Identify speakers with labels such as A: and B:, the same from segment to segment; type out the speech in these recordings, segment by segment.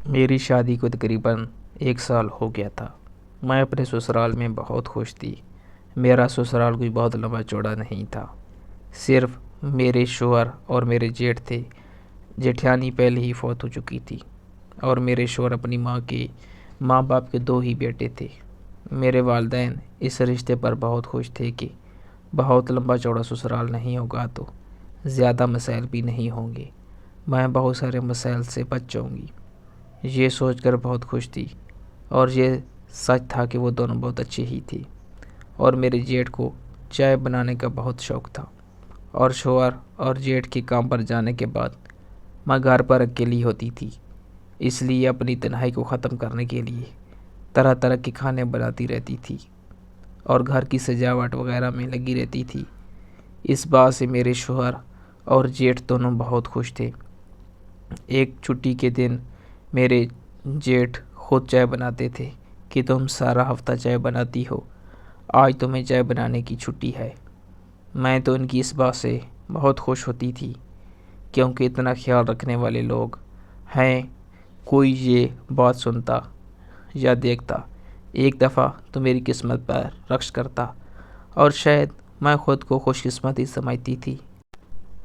A: میری شادی کو تقریباً 1 سال ہو گیا تھا۔ میں اپنے سسرال میں بہت خوش تھی۔ میرا سسرال کوئی بہت لمبا چوڑا نہیں تھا، صرف میرے شوہر اور میرے جیٹھ تھے۔ جیٹھانی پہلے ہی فوت ہو چکی تھی اور میرے شوہر اپنی ماں باپ کے 2 ہی بیٹے تھے۔ میرے والدین اس رشتے پر بہت خوش تھے کہ بہت لمبا چوڑا سسرال نہیں ہوگا تو زیادہ مسائل بھی نہیں ہوں گے، میں بہت سارے مسائل سے بچ جاؤں گی۔ یہ سوچ کر بہت خوش تھی، اور یہ سچ تھا کہ وہ دونوں بہت اچھے ہی تھے۔ اور میرے جیٹھ کو چائے بنانے کا بہت شوق تھا، اور شوہر اور جیٹھ کے کام پر جانے کے بعد میں گھر پر اکیلی ہوتی تھی، اس لیے اپنی تنہائی کو ختم کرنے کے لیے طرح طرح کے کھانے بناتی رہتی تھی اور گھر کی سجاوٹ وغیرہ میں لگی رہتی تھی۔ اس بات سے میرے شوہر اور جیٹھ دونوں بہت خوش تھے۔ ایک چھٹی کے دن میرے جیٹھ خود چائے بناتے تھے کہ تم سارا ہفتہ چائے بناتی ہو، آج تمہیں چائے بنانے کی چھٹی ہے۔ میں تو ان کی اس بات سے بہت خوش ہوتی تھی، کیونکہ اتنا خیال رکھنے والے لوگ ہیں کوئی یہ بات سنتا یا دیکھتا، ایک دفعہ تو میری قسمت پر رقص کرتا، اور شاید میں خود کو خوش قسمت ہی سمجھتی تھی۔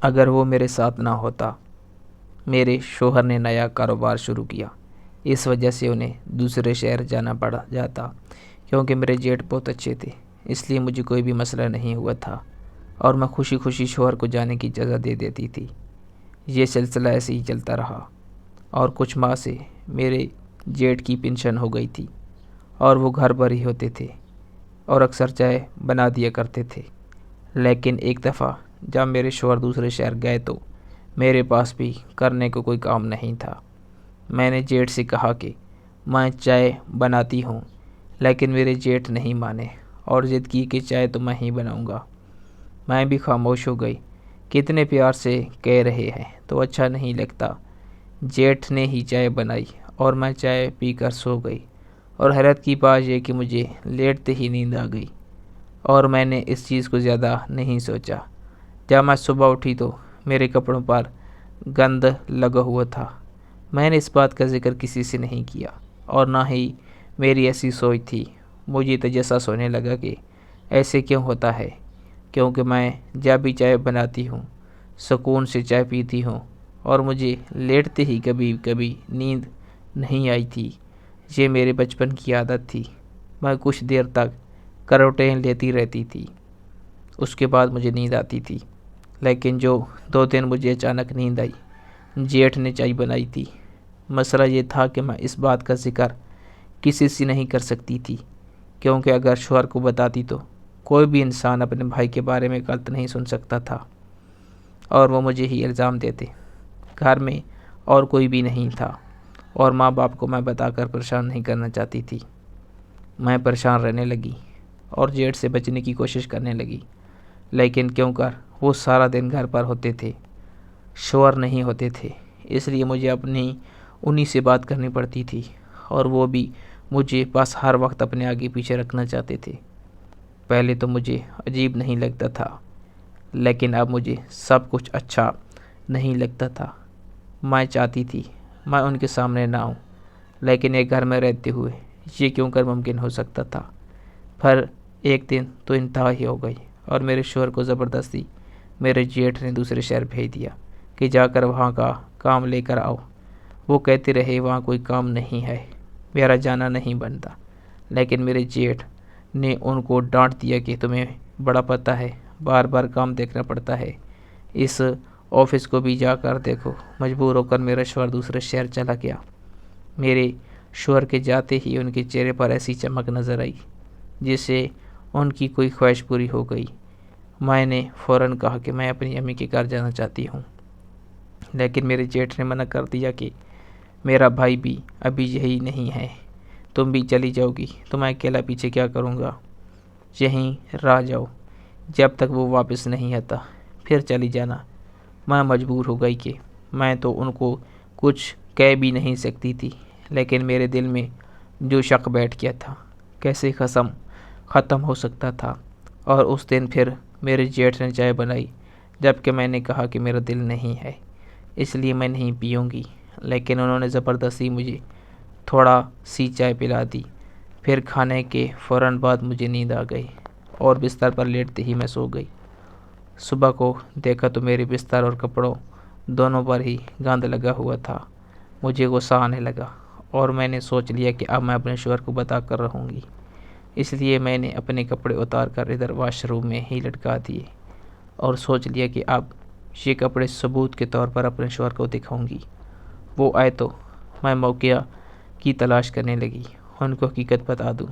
A: اگر وہ میرے ساتھ نہ ہوتا۔ میرے شوہر نے نیا کاروبار شروع کیا، اس وجہ سے انہیں دوسرے شہر جانا پڑ جاتا۔ کیونکہ میرے جیٹھ بہت اچھے تھے، اس لیے مجھے کوئی بھی مسئلہ نہیں ہوا تھا، اور میں خوشی خوشی شوہر کو جانے کی اجازت دے دیتی تھی۔ یہ سلسلہ ایسے ہی چلتا رہا، اور کچھ ماہ سے میرے جیٹھ کی پنشن ہو گئی تھی، اور وہ گھر پر ہی ہوتے تھے اور اکثر چائے بنا دیا کرتے تھے۔ لیکن ایک دفعہ جب میرے شوہر دوسرے شہر گئے تو میرے پاس بھی کرنے کو کوئی کام نہیں تھا۔ میں نے جیٹھ سے کہا کہ میں چائے بناتی ہوں، لیکن میرے جیٹھ نہیں مانے اور ضد کی کہ چائے تو میں ہی بناؤں گا۔ میں بھی خاموش ہو گئی، کتنے پیار سے کہہ رہے ہیں تو اچھا نہیں لگتا۔ جیٹھ نے ہی چائے بنائی اور میں چائے پی کر سو گئی، اور حیرت کی بات یہ کہ مجھے لیٹتے ہی نیند آ گئی، اور میں نے اس چیز کو زیادہ نہیں سوچا۔ جب میں صبح اٹھی تو میرے کپڑوں پر گند لگا ہوا تھا۔ میں نے اس بات کا ذکر کسی سے نہیں کیا، اور نہ ہی میری ایسی سوچ تھی۔ مجھے تجسس ہونے لگا کہ ایسے کیوں ہوتا ہے، کیونکہ میں جب بھی چائے بناتی ہوں سکون سے چائے پیتی ہوں، اور مجھے لیٹتے ہی کبھی کبھی نیند نہیں آئی تھی۔ یہ میرے بچپن کی عادت تھی۔ میں کچھ دیر تک کروٹیں لیتی رہتی تھی، اس کے بعد مجھے نیند آتی تھی۔ لیکن جو 2 دن مجھے اچانک نیند آئی، جیٹھ نے چائے بنائی تھی۔ مسئلہ یہ تھا کہ میں اس بات کا ذکر کسی سے نہیں کر سکتی تھی، کیونکہ اگر شوہر کو بتاتی تو کوئی بھی انسان اپنے بھائی کے بارے میں غلط نہیں سن سکتا تھا، اور وہ مجھے ہی الزام دیتے۔ گھر میں اور کوئی بھی نہیں تھا، اور ماں باپ کو میں بتا کر پریشان نہیں کرنا چاہتی تھی۔ میں پریشان رہنے لگی اور جیٹھ سے بچنے کی کوشش کرنے لگی، لیکن کیوں کر وہ سارا دن گھر پر ہوتے تھے، شوہر نہیں ہوتے تھے، اس لیے مجھے انہی سے بات کرنی پڑتی تھی، اور وہ بھی مجھے بس ہر وقت اپنے آگے پیچھے رکھنا چاہتے تھے۔ پہلے تو مجھے عجیب نہیں لگتا تھا، لیکن اب مجھے سب کچھ اچھا نہیں لگتا تھا۔ میں چاہتی تھی میں ان کے سامنے نہ آؤں، لیکن ایک گھر میں رہتے ہوئے یہ کیوں کر ممکن ہو سکتا تھا۔ پھر ایک دن تو انتہا ہی ہو گئی، اور میرے شوہر کو زبردستی میرے جیٹھ نے دوسرے شہر بھیج دیا کہ جا کر وہاں کا کام لے کر آؤ۔ وہ کہتے رہے وہاں کوئی کام نہیں ہے، میرا جانا نہیں بنتا، لیکن میرے جیٹھ نے ان کو ڈانٹ دیا کہ تمہیں بڑا پتہ ہے، بار بار کام دیکھنا پڑتا ہے، اس آفس کو بھی جا کر دیکھو۔ مجبور ہو کر میرا شوہر دوسرے شہر چلا گیا۔ میرے شوہر کے جاتے ہی ان کے چہرے پر ایسی چمک نظر آئی جس سے ان کی کوئی خواہش پوری ہو گئی۔ میں نے فوراً کہا کہ میں اپنی امی کے گھر جانا چاہتی ہوں، لیکن میرے جیٹھ نے منع کر دیا کہ میرا بھائی بھی ابھی یہی نہیں ہے، تم بھی چلی جاؤ گی تو میں اکیلا پیچھے کیا کروں گا، یہیں رہ جاؤ جب تک وہ واپس نہیں آتا، پھر چلی جانا۔ میں مجبور ہو گئی کہ میں تو ان کو کچھ کہہ بھی نہیں سکتی تھی، لیکن میرے دل میں جو شک بیٹھ گیا تھا کیسے ختم ہو سکتا تھا۔ اور اس دن پھر میرے جیٹھ نے چائے بنائی، جبکہ میں نے کہا کہ میرا دل نہیں ہے، اس لیے میں نہیں پیوں گی۔ لیکن انہوں نے زبردستی مجھے تھوڑا سی چائے پلا دی۔ پھر کھانے کے فوراً بعد مجھے نیند آ گئی اور بستر پر لیٹتے ہی میں سو گئی۔ صبح کو دیکھا تو میرے بستر اور کپڑوں دونوں پر ہی گند لگا ہوا تھا۔ مجھے غصہ آنے لگا اور میں نے سوچ لیا کہ اب میں اپنے شوہر کو بتا کر رہوں گی۔ اس لیے میں نے اپنے کپڑے اتار کر ادھر واش روم میں ہی لٹکا دیے اور سوچ لیا کہ اب یہ کپڑے ثبوت کے طور پر اپنے شوہر کو دکھاؤں گی۔ وہ آئے تو میں موقع کی تلاش کرنے لگی، ان کو حقیقت بتا دوں،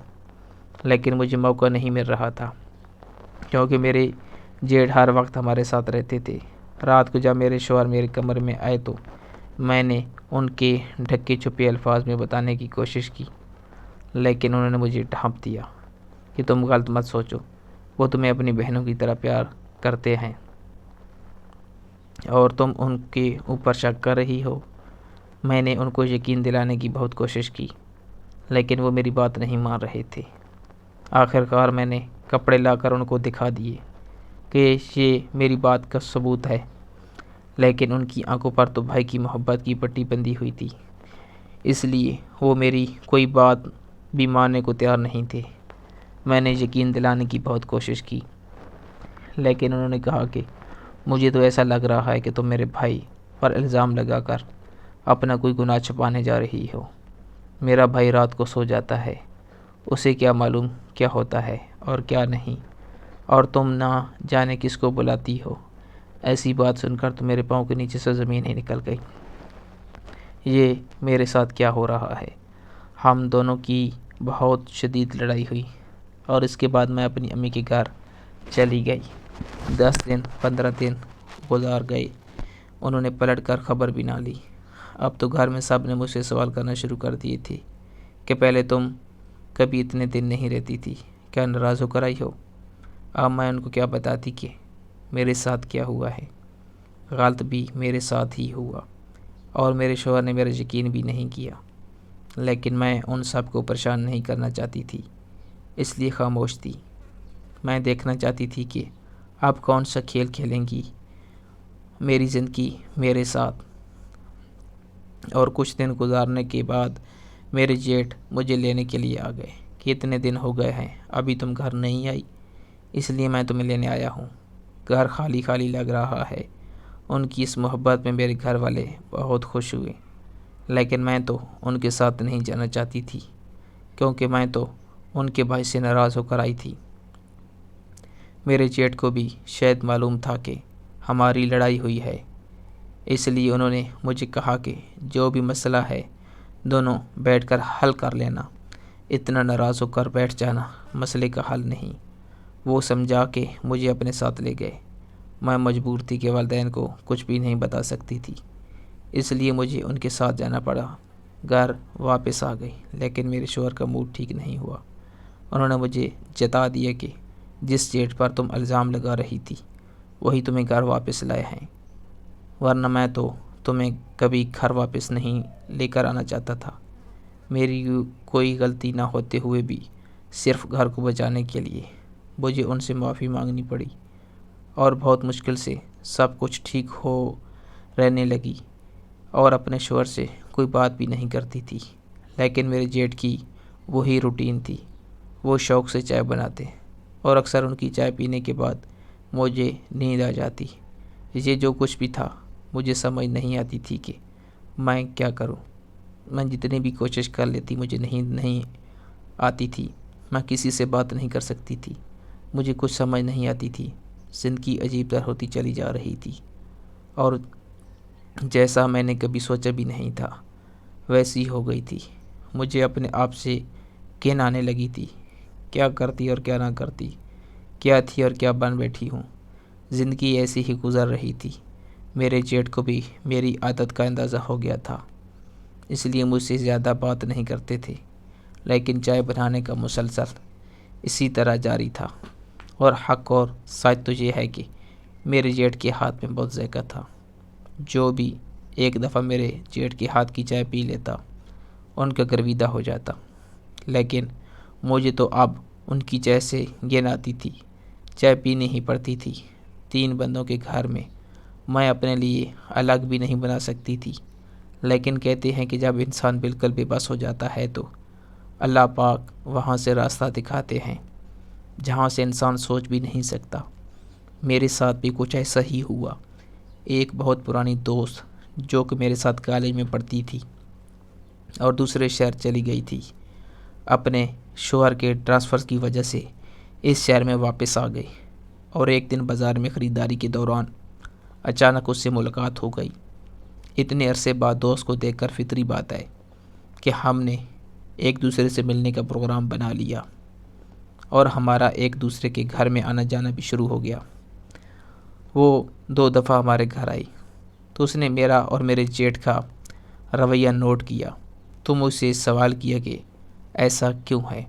A: لیکن مجھے موقع نہیں مل رہا تھا کیونکہ میرے جیٹھ ہر وقت ہمارے ساتھ رہتے تھے۔ رات کو جب میرے شوہر میرے کمرے میں آئے تو میں نے ان کے ڈھکے چھپے الفاظ میں بتانے کی کوشش کی، لیکن انہوں نے مجھے ڈھانپ دیا کہ تم غلط مت سوچو، وہ تمہیں اپنی بہنوں کی طرح پیار کرتے ہیں اور تم ان کے اوپر شک کر رہی ہو۔ میں نے ان کو یقین دلانے کی بہت کوشش کی، لیکن وہ میری بات نہیں مان رہے تھے۔ آخر کار میں نے کپڑے لا کر ان کو دکھا دیے کہ یہ میری بات کا ثبوت ہے، لیکن ان کی آنکھوں پر تو بھائی کی محبت کی پٹی بندھی ہوئی تھی، اس لیے وہ میری کوئی بات بھی ماننے کو تیار نہیں تھے۔ میں نے یقین دلانے کی بہت کوشش کی، لیکن انہوں نے کہا کہ مجھے تو ایسا لگ رہا ہے کہ تم میرے بھائی پر الزام لگا کر اپنا کوئی گناہ چھپانے جا رہی ہو۔ میرا بھائی رات کو سو جاتا ہے، اسے کیا معلوم کیا ہوتا ہے اور کیا نہیں، اور تم نہ جانے کس کو بلاتی ہو۔ ایسی بات سن کر تو میرے پاؤں کے نیچے سے زمین ہی نکل گئی۔ یہ میرے ساتھ کیا ہو رہا ہے؟ ہم دونوں کی بہت شدید لڑائی ہوئی اور اس کے بعد میں اپنی امی کے گھر چلی گئی۔ 10 دن 15 دن گزار گئے، انہوں نے پلٹ کر خبر بھی نہ لی۔ اب تو گھر میں سب نے مجھ سے سوال کرنا شروع کر دیے تھے کہ پہلے تم کبھی اتنے دن نہیں رہتی تھی، کیا ناراض ہو کر آئی ہو؟ اب میں ان کو کیا بتاتی کہ میرے ساتھ کیا ہوا ہے؟ غلط بھی میرے ساتھ ہی ہوا اور میرے شوہر نے میرا یقین بھی نہیں کیا، لیکن میں ان سب کو پریشان نہیں کرنا چاہتی تھی، اس لیے خاموش تھی۔ میں دیکھنا چاہتی تھی کہ اب کون سا کھیل کھیلیں گی میری زندگی میرے ساتھ۔ اور کچھ دن گزارنے کے بعد میرے جیٹھ مجھے لینے کے لیے آ گئے کہ اتنے دن ہو گئے ہیں ابھی تم گھر نہیں آئی، اس لیے میں تمہیں لینے آیا ہوں۔ گھر خالی خالی لگ رہا ہے۔ ان کی اس محبت میں میرے گھر والے بہت خوش ہوئے، لیکن میں تو ان کے ساتھ نہیں جانا چاہتی تھی کیونکہ میں تو ان کے بھائی سے ناراض ہو کر آئی تھی۔ میرے جیٹھ کو بھی شاید معلوم تھا کہ ہماری لڑائی ہوئی ہے، اس لیے انہوں نے مجھے کہا کہ جو بھی مسئلہ ہے دونوں بیٹھ کر حل کر لینا، اتنا ناراض ہو کر بیٹھ جانا مسئلے کا حل نہیں۔ وہ سمجھا کے مجھے اپنے ساتھ لے گئے۔ میں مجبور تھی کہ والدین کو کچھ بھی نہیں بتا سکتی تھی، اس لیے مجھے ان کے ساتھ جانا پڑا۔ گھر واپس آ گئی، لیکن میرے شوہر کا موڈ ٹھیک نہیں ہوا۔ انہوں نے مجھے جتا دیا کہ جس جیٹھ پر تم الزام لگا رہی تھی وہی تمہیں گھر واپس لائے ہیں، ورنہ میں تو تمہیں کبھی گھر واپس نہیں لے کر آنا چاہتا تھا۔ میری کوئی غلطی نہ ہوتے ہوئے بھی صرف گھر کو بچانے کے لیے مجھے ان سے معافی مانگنی پڑی اور بہت مشکل سے سب کچھ ٹھیک ہو رہنے لگی اور اپنے شوہر سے کوئی بات بھی نہیں کرتی تھی۔ لیکن میرے جیٹھ کی وہی روٹین تھی، وہ شوق سے چائے بناتے اور اکثر ان کی چائے پینے کے بعد مجھے نیند آ جاتی۔ یہ جو کچھ بھی تھا مجھے سمجھ نہیں آتی تھی کہ میں کیا کروں۔ میں جتنی بھی کوشش کر لیتی مجھے نہیں آتی تھی، میں کسی سے بات نہیں کر سکتی تھی، مجھے کچھ سمجھ نہیں آتی تھی۔ زندگی عجیب تر ہوتی چلی جا رہی تھی اور جیسا میں نے کبھی سوچا بھی نہیں تھا ویسی ہو گئی تھی۔ مجھے اپنے آپ سے گھن آنے لگی تھی، کیا کرتی اور کیا نہ کرتی، کیا تھی اور کیا بن بیٹھی ہوں۔ زندگی ایسی ہی گزر رہی تھی۔ میرے جیٹھ کو بھی میری عادت کا اندازہ ہو گیا تھا، اس لیے مجھ سے زیادہ بات نہیں کرتے تھے، لیکن چائے بنانے کا مسلسل اسی طرح جاری تھا۔ اور حق اور سچ تو یہ ہے کہ میرے جیٹھ کے ہاتھ میں بہت ذائقہ تھا۔ جو بھی ایک دفعہ میرے جیٹھ کے ہاتھ کی چائے پی لیتا ان کا گرویدہ ہو جاتا، لیکن مجھے تو اب ان کی چائے سے گھن آتی تھی، چائے پینی ہی پڑتی تھی۔ 3 بندوں کے گھر میں میں اپنے لیے الگ بھی نہیں بنا سکتی تھی، لیکن کہتے ہیں کہ جب انسان بالکل بے بس ہو جاتا ہے تو اللہ پاک وہاں سے راستہ دکھاتے ہیں جہاں سے انسان سوچ بھی نہیں سکتا۔ میرے ساتھ بھی کچھ ایسا ہی ہوا۔ ایک بہت پرانی دوست جو کہ میرے ساتھ کالج میں پڑھتی تھی اور دوسرے شہر چلی گئی تھی، اپنے شوہر کے ٹرانسفر کی وجہ سے اس شہر میں واپس آ گئی، اور ایک دن بازار میں خریداری کے دوران اچانک اس سے ملاقات ہو گئی۔ اتنے عرصے بعد دوست کو دیکھ کر فطری بات ہے کہ ہم نے ایک دوسرے سے ملنے کا پروگرام بنا لیا اور ہمارا ایک دوسرے کے گھر میں آنا جانا بھی شروع ہو گیا۔ وہ 2 دفعہ ہمارے گھر آئی تو اس نے میرا اور میرے جیٹھ کا رویہ نوٹ کیا تو مجھ سے سوال کیا کہ ایسا کیوں ہے۔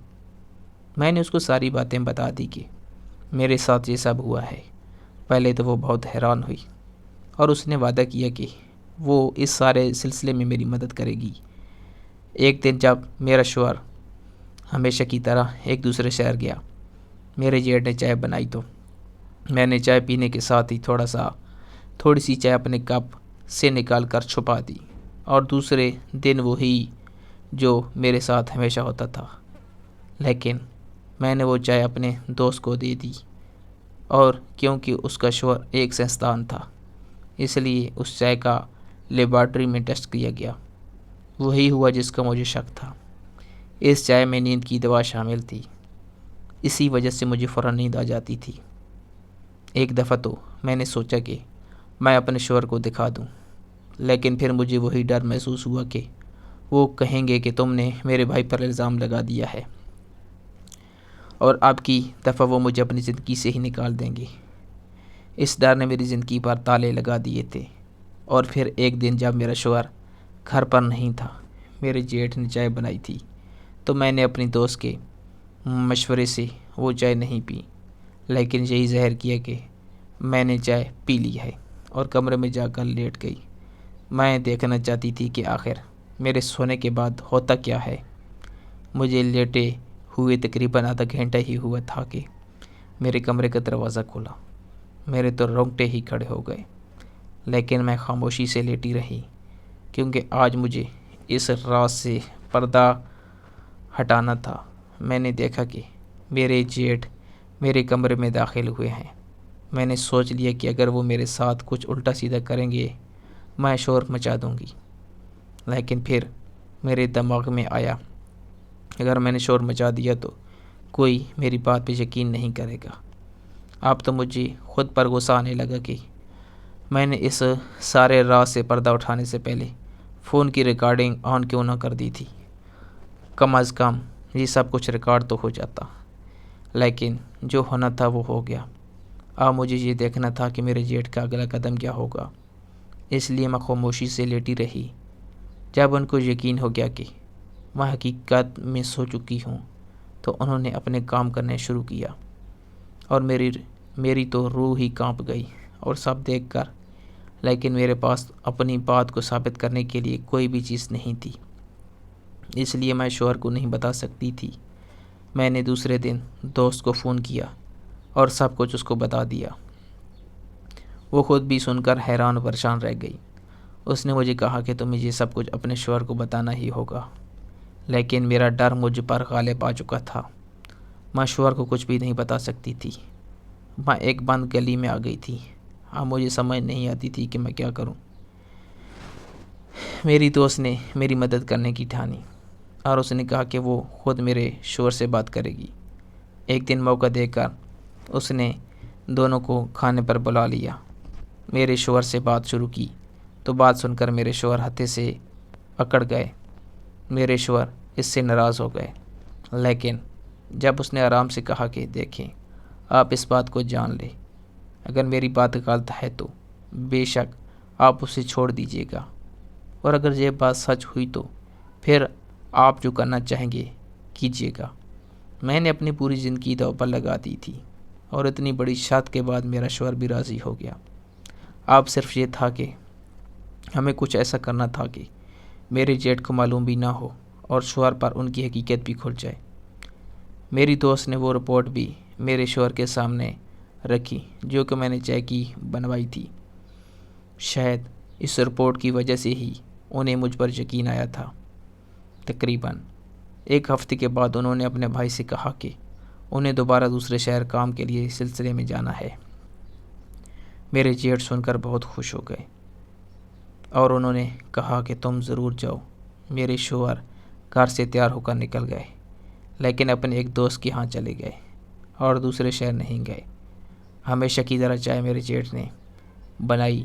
A: میں نے اس کو ساری باتیں بتا دی کہ میرے ساتھ یہ سب ہوا ہے۔ پہلے تو وہ بہت حیران ہوئی اور اس نے وعدہ کیا کہ وہ اس سارے سلسلے میں میری مدد کرے گی۔ ایک دن جب میرا شوہر ہمیشہ کی طرح ایک دوسرے شہر گیا، میرے جیٹھ نے چائے بنائی تو میں نے چائے پینے کے ساتھ ہی تھوڑی سی چائے اپنے کپ سے نکال کر چھپا دی، اور دوسرے دن وہی جو میرے ساتھ ہمیشہ ہوتا تھا، لیکن میں نے وہ چائے اپنے دوست کو دے دی، اور کیونکہ اس کا شوہر ایک سائنسدان تھا اس لیے اس چائے کا لیبارٹری میں ٹیسٹ کیا گیا۔ وہی ہوا جس کا مجھے شک تھا۔ اس چائے میں نیند کی دوا شامل تھی، اسی وجہ سے مجھے فوراً نیند آ جاتی تھی۔ ایک دفعہ تو میں نے سوچا کہ میں اپنے شوہر کو دکھا دوں، لیکن پھر مجھے وہی ڈر محسوس ہوا کہ وہ کہیں گے کہ تم نے میرے بھائی پر الزام لگا دیا ہے اور اب کی دفعہ وہ مجھے اپنی زندگی سے ہی نکال دیں گے۔ اس ڈر نے میری زندگی پر تالے لگا دیے تھے۔ اور پھر ایک دن جب میرا شوہر گھر پر نہیں تھا، میرے جیٹھ نے چائے بنائی تھی تو میں نے اپنی دوست کے مشورے سے وہ چائے نہیں پی، لیکن یہی ظاہر کیا کہ میں نے چائے پی لی ہے اور کمرے میں جا کر لیٹ گئی۔ میں دیکھنا چاہتی تھی کہ آخر میرے سونے کے بعد ہوتا کیا ہے۔ مجھے لیٹے ہوئے تقریباً آدھا گھنٹہ ہی ہوا تھا کہ میرے کمرے کا دروازہ کھلا۔ میرے تو رونگٹے ہی کھڑے ہو گئے، لیکن میں خاموشی سے لیٹی رہی کیونکہ آج مجھے اس راز سے پردہ ہٹانا تھا۔ میں نے دیکھا کہ میرے جیٹھ میرے کمرے میں داخل ہوئے ہیں۔ میں نے سوچ لیا کہ اگر وہ میرے ساتھ کچھ الٹا سیدھا کریں گے میں شور مچا دوں گی، لیکن پھر میرے دماغ میں آیا اگر میں نے شور مچا دیا تو کوئی میری بات پہ یقین نہیں کرے گا۔ اب تو مجھے خود پر غصہ آنے لگا کہ میں نے اس سارے راز سے پردہ اٹھانے سے پہلے فون کی ریکارڈنگ آن کیوں نہ کر دی تھی۔ کم از کم یہ سب کچھ ریکارڈ تو ہو جاتا، لیکن جو ہونا تھا وہ ہو گیا۔ اب مجھے یہ دیکھنا تھا کہ میرے جیٹھ کا اگلا قدم کیا ہوگا، اس لیے میں خاموشی سے لیٹی رہی۔ جب ان کو یقین ہو گیا کہ میں حقیقت میں سو چکی ہوں تو انہوں نے اپنے کام کرنے شروع کیا، اور میری تو روح ہی کانپ گئی اور سب دیکھ کر، لیکن میرے پاس اپنی بات کو ثابت کرنے کے لیے کوئی بھی چیز نہیں تھی، اس لیے میں شوہر کو نہیں بتا سکتی تھی۔ میں نے دوسرے دن دوست کو فون کیا اور سب کچھ اس کو بتا دیا۔ وہ خود بھی سن کر حیران و پریشان رہ گئی۔ اس نے مجھے کہا کہ تمہیں یہ سب کچھ اپنے شوہر کو بتانا ہی ہوگا، لیکن میرا ڈر مجھ پر غالب آ چکا تھا۔ میں شوہر کو کچھ بھی نہیں بتا سکتی تھی۔ میں ایک بند گلی میں آ گئی تھی۔ اب مجھے سمجھ نہیں آتی تھی کہ میں کیا کروں۔ میری دوست نے میری مدد کرنے کی ٹھانی اور اس نے کہا کہ وہ خود میرے شوہر سے بات کرے گی۔ ایک دن موقع دے کر اس نے دونوں کو کھانے پر بلا لیا۔ میرے شوہر سے بات شروع کی تو بات سن کر میرے شوہر ہتھے سے اکڑ گئے۔ میرے شوہر اس سے ناراض ہو گئے، لیکن جب اس نے آرام سے کہا کہ دیکھیں آپ اس بات کو جان لیں، اگر میری بات غلط ہے تو بے شک آپ اسے چھوڑ دیجیے گا، اور اگر یہ بات سچ ہوئی تو پھر آپ جو کرنا چاہیں گے کیجیے گا۔ میں نے اپنی پوری زندگی داؤ پر لگا دی تھی، اور اتنی بڑی شرط کے بعد میرا شوہر بھی راضی ہو گیا۔ اب صرف یہ تھا کہ ہمیں کچھ ایسا کرنا تھا کہ میرے جیٹھ کو معلوم بھی نہ ہو اور شوہر پر ان کی حقیقت بھی کھل جائے۔ میری دوست نے وہ رپورٹ بھی میرے شوہر کے سامنے رکھی جو کہ میں نے چائے کی بنوائی تھی۔ شاید اس رپورٹ کی وجہ سے ہی انہیں مجھ پر یقین آیا تھا۔ تقریباً 1 ہفتے کے بعد انہوں نے اپنے بھائی سے کہا کہ انہیں دوبارہ دوسرے شہر کام کے لیے سلسلے میں جانا ہے۔ میرے جیٹھ سن کر بہت خوش ہو گئے اور انہوں نے کہا کہ تم ضرور جاؤ۔ میرے شوہر گھر سے تیار ہو کر نکل گئے، لیکن اپنے ایک دوست کے ہاں چلے گئے اور دوسرے شہر نہیں گئے۔ ہمیشہ کی طرح چائے میرے جیٹھ نے بنائی۔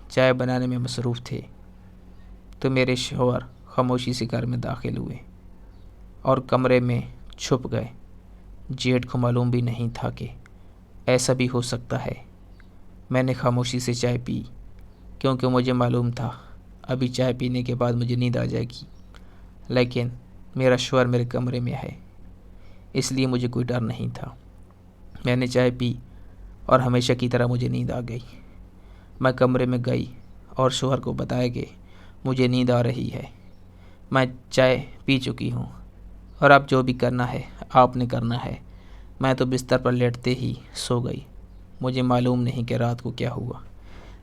A: چائے بنانے میں مصروف تھے تو میرے شوہر خاموشی سے گھر میں داخل ہوئے اور کمرے میں چھپ گئے۔ جیٹھ کو معلوم بھی نہیں تھا کہ ایسا بھی ہو سکتا ہے۔ میں نے خاموشی سے چائے پی کیونکہ مجھے معلوم تھا ابھی چائے پینے کے بعد مجھے نیند آ جائے گی، لیکن میرا شوہر میرے کمرے میں ہے، اس لیے مجھے کوئی ڈر نہیں تھا۔ میں نے چائے پی اور ہمیشہ کی طرح مجھے نیند آ گئی۔ میں کمرے میں گئی اور شوہر کو بتایا کہ مجھے نیند آ رہی ہے، میں چائے پی چکی ہوں اور اب جو بھی کرنا ہے آپ نے کرنا ہے۔ میں تو بستر پر لیٹتے ہی سو گئی۔ مجھے معلوم نہیں کہ رات کو کیا ہوا،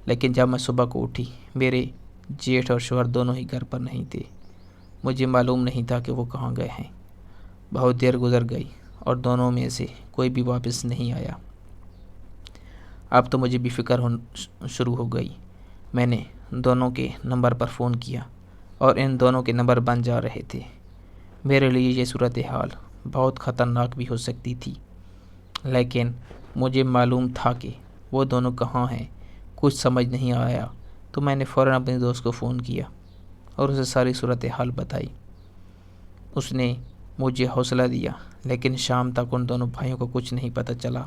A: لیکن جب میں صبح کو اٹھی میرے جیٹھ اور شوہر دونوں ہی گھر پر نہیں تھے۔ مجھے معلوم نہیں تھا کہ وہ کہاں گئے ہیں۔ بہت دیر گزر گئی اور دونوں میں سے کوئی بھی واپس نہیں آیا۔ اب تو مجھے بھی فکر شروع ہو گئی۔ میں نے دونوں کے نمبر پر فون کیا اور ان دونوں کے نمبر بند جا رہے تھے۔ میرے لیے یہ صورتحال بہت خطرناک بھی ہو سکتی تھی، لیکن مجھے معلوم تھا کہ وہ دونوں کہاں ہیں۔ کچھ سمجھ نہیں آیا تو میں نے فوراً اپنے دوست کو فون کیا اور اسے ساری صورتحال بتائی۔ اس نے مجھے حوصلہ دیا، لیکن شام تک ان دونوں بھائیوں کو کچھ نہیں پتہ چلا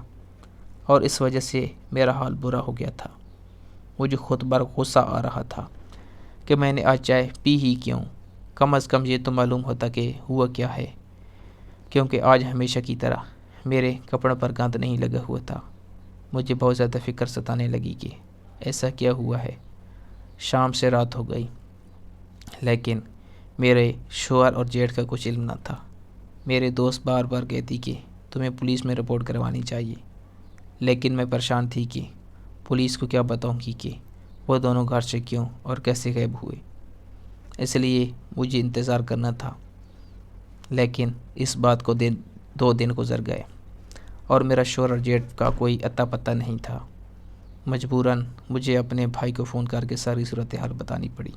A: اور اس وجہ سے میرا حال برا ہو گیا تھا۔ مجھے خود پر غصہ آ رہا تھا کہ میں نے آج چائے پی ہی کیوں۔ کم از کم یہ تو معلوم ہوتا کہ ہوا کیا ہے، کیونکہ آج ہمیشہ کی طرح میرے کپڑوں پر گند نہیں لگا ہوا تھا۔ مجھے بہت زیادہ فکر ستانے لگی کہ ایسا کیا ہوا ہے۔ شام سے رات ہو گئی، لیکن میرے شوہر اور جیٹھ کا کچھ علم نہ تھا۔ میرے دوست بار بار کہتی کہ تمہیں پولیس میں رپورٹ کروانی چاہیے، لیکن میں پریشان تھی کہ پولیس کو کیا بتاؤں گی کہ وہ دونوں گھر سے کیوں اور کیسے غائب ہوئے۔ اس لیے مجھے انتظار کرنا تھا، لیکن اس بات کو 2 دن گزر گئے اور میرا شوہر اور جیٹھ کا کوئی اتا پتہ نہیں تھا۔ مجبوراً مجھے اپنے بھائی کو فون کر کے ساری صورتحال بتانی پڑی۔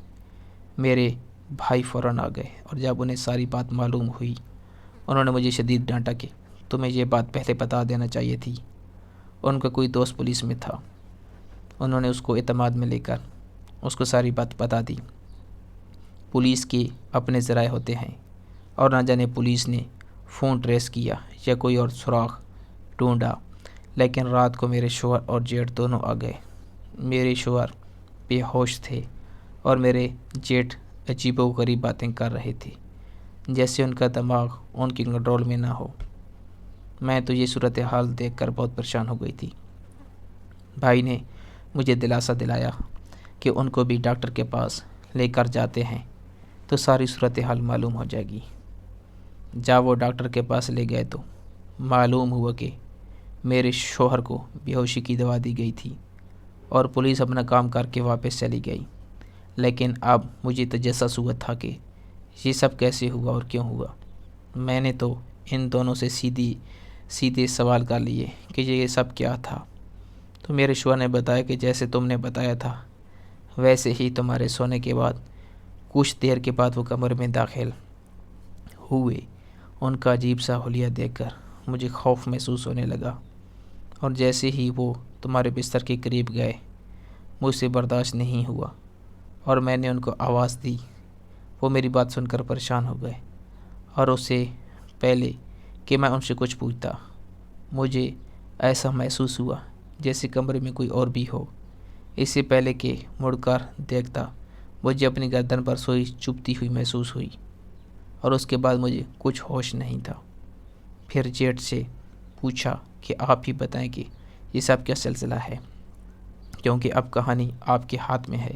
A: میرے بھائی فوراً آ گئے اور جب انہیں ساری بات معلوم ہوئی انہوں نے مجھے شدید ڈانٹا کہ تمہیں یہ بات پہلے بتا دینا چاہیے تھی۔ ان کا کوئی دوست پولیس میں تھا، انہوں نے اس کو اعتماد میں لے کر اس کو ساری بات بتا دی۔ پولیس کے اپنے ذرائع ہوتے ہیں اور نہ جانے پولیس نے فون ٹریس کیا یا کوئی اور سراغ ڈھونڈا، لیکن رات کو میرے شوہر اور جیٹھ دونوں آ گئے۔ میرے شوہر بے ہوش تھے اور میرے جیٹھ عجیب و غریب باتیں کر رہے تھے، جیسے ان کا دماغ ان کے کنٹرول میں نہ ہو۔ میں تو یہ صورتحال دیکھ کر بہت پریشان ہو گئی تھی۔ بھائی نے مجھے دلاسا دلایا کہ ان کو بھی ڈاکٹر کے پاس لے کر جاتے ہیں تو ساری صورتحال معلوم ہو جائے گی۔ جب وہ ڈاکٹر کے پاس لے گئے تو معلوم ہوا کہ میرے شوہر کو بے ہوشی کی دوا دی گئی تھی اور پولیس اپنا کام کر کے واپس چلی گئی۔ لیکن اب مجھے تجسس ہوا تھا کہ یہ سب کیسے ہوا اور کیوں ہوا۔ میں نے تو ان دونوں سے سیدھے سوال کر لیے کہ یہ سب کیا تھا، تو میرے شوہر نے بتایا کہ جیسے تم نے بتایا تھا ویسے ہی تمہارے سونے کے بعد کچھ دیر کے بعد وہ کمرے میں داخل ہوئے۔ ان کا عجیب سا حلیہ دیکھ کر مجھے خوف محسوس ہونے لگا، اور جیسے ہی وہ تمہارے بستر کے قریب گئے مجھ سے برداشت نہیں ہوا اور میں نے ان کو آواز دی۔ وہ میری بات سن کر پریشان ہو گئے اور اس سے پہلے کہ میں ان سے کچھ پوچھتا مجھے ایسا محسوس ہوا جیسے کمرے میں کوئی اور بھی ہو۔ اس سے پہلے کہ مڑ کر دیکھتا مجھے اپنی گردن پر سوئی چبھتی ہوئی محسوس ہوئی اور اس کے بعد مجھے کچھ ہوش نہیں تھا۔ پھر جیٹھ سے پوچھا کہ آپ ہی بتائیں کہ یہ سب کیا سلسلہ ہے، کیونکہ اب کہانی آپ کے ہاتھ میں ہے۔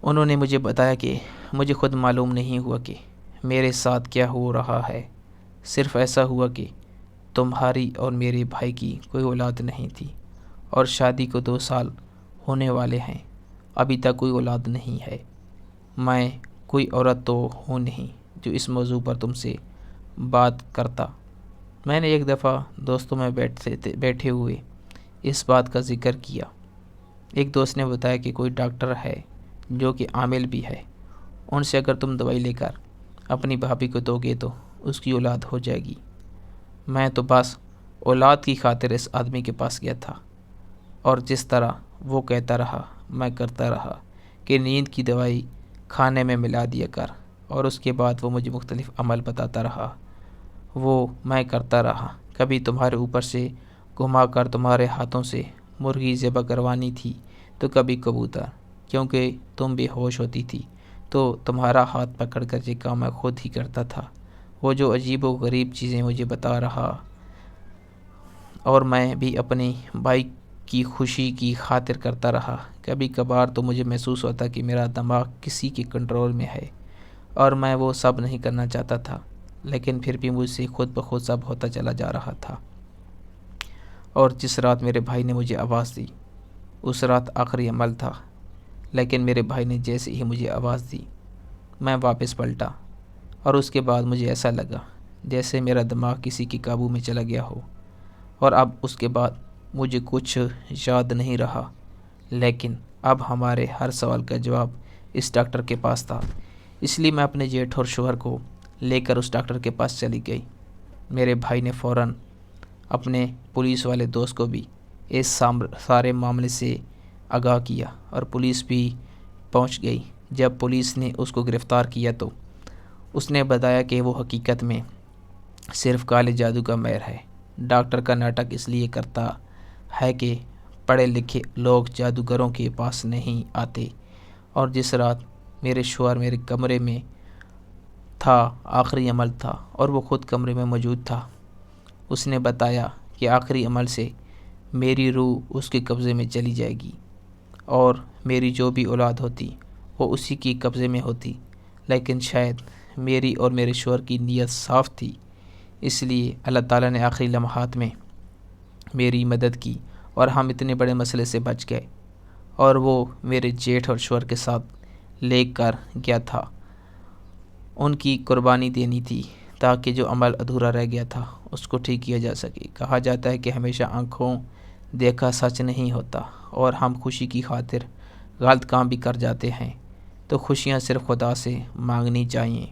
A: انہوں نے مجھے بتایا کہ مجھے خود معلوم نہیں ہوا کہ میرے ساتھ کیا ہو رہا ہے، صرف ایسا ہوا کہ تمہاری اور میرے بھائی کی کوئی اولاد نہیں تھی اور شادی کو 2 سال ہونے والے ہیں۔ ابھی تک کوئی اولاد نہیں ہے۔ میں کوئی عورت تو ہوں نہیں جو اس موضوع پر تم سے بات کرتا۔ میں نے ایک دفعہ دوستوں میں بیٹھے ہوئے اس بات کا ذکر کیا۔ ایک دوست نے بتایا کہ کوئی ڈاکٹر ہے جو کہ عامل بھی ہے، ان سے اگر تم دوائی لے کر اپنی بھابھی کو دو گے تو اس کی اولاد ہو جائے گی۔ میں تو بس اولاد کی خاطر اس آدمی کے پاس گیا تھا، اور جس طرح وہ کہتا رہا میں کرتا رہا کہ نیند کی دوائی کھانے میں ملا دیا کر، اور اس کے بعد وہ مجھے مختلف عمل بتاتا رہا، وہ میں کرتا رہا۔ کبھی تمہارے اوپر سے گھما کر تمہارے ہاتھوں سے مرغی ذبح کروانی تھی تو کبھی کبوتر، کیونکہ تم بے ہوش ہوتی تھی تو تمہارا ہاتھ پکڑ کر یہ کام میں خود ہی کرتا تھا۔ وہ جو عجیب و غریب چیزیں مجھے بتا رہا، اور میں بھی اپنی بھائی کی خوشی کی خاطر کرتا رہا۔ کبھی کبھار تو مجھے محسوس ہوتا کہ میرا دماغ کسی کے کنٹرول میں ہے اور میں وہ سب نہیں کرنا چاہتا تھا، لیکن پھر بھی مجھ سے خود بخود سب ہوتا چلا جا رہا تھا۔ اور جس رات میرے بھائی نے مجھے آواز دی، اس رات آخری عمل تھا، لیکن میرے بھائی نے جیسے ہی مجھے آواز دی میں واپس پلٹا، اور اس کے بعد مجھے ایسا لگا جیسے میرا دماغ کسی کے قابو میں چلا گیا ہو، اور اب اس کے بعد مجھے کچھ یاد نہیں رہا۔ لیکن اب ہمارے ہر سوال کا جواب اس ڈاکٹر کے پاس تھا، اس لیے میں اپنے جیٹھ اور شوہر کو لے کر اس ڈاکٹر کے پاس چلی گئی۔ میرے بھائی نے فوراً اپنے پولیس والے دوست کو بھی اس سارے معاملے سے آگاہ کیا، اور پولیس بھی پہنچ گئی۔ جب پولیس نے اس کو گرفتار کیا تو اس نے بتایا کہ وہ حقیقت میں صرف کالے جادو کا ماہر ہے۔ ڈاکٹر کا ناٹک اس لیے کرتا ہے کہ پڑھے لکھے لوگ جادوگروں کے پاس نہیں آتے۔ اور جس رات میرے شوہر میرے کمرے میں تھا، آخری عمل تھا، اور وہ خود کمرے میں موجود تھا، اس نے بتایا کہ آخری عمل سے میری روح اس کے قبضے میں چلی جائے گی، اور میری جو بھی اولاد ہوتی وہ اسی کی قبضے میں ہوتی۔ لیکن شاید میری اور میرے شوہر کی نیت صاف تھی، اس لیے اللہ تعالیٰ نے آخری لمحات میں میری مدد کی اور ہم اتنے بڑے مسئلے سے بچ گئے۔ اور وہ میرے جیٹھ اور شوہر کے ساتھ لے کر گیا تھا، ان کی قربانی دینی تھی تاکہ جو عمل ادھورا رہ گیا تھا اس کو ٹھیک کیا جا سکے۔ کہا جاتا ہے کہ ہمیشہ آنکھوں دیکھا سچ نہیں ہوتا، اور ہم خوشی کی خاطر غلط کام بھی کر جاتے ہیں، تو خوشیاں صرف خدا سے مانگنی چاہیے۔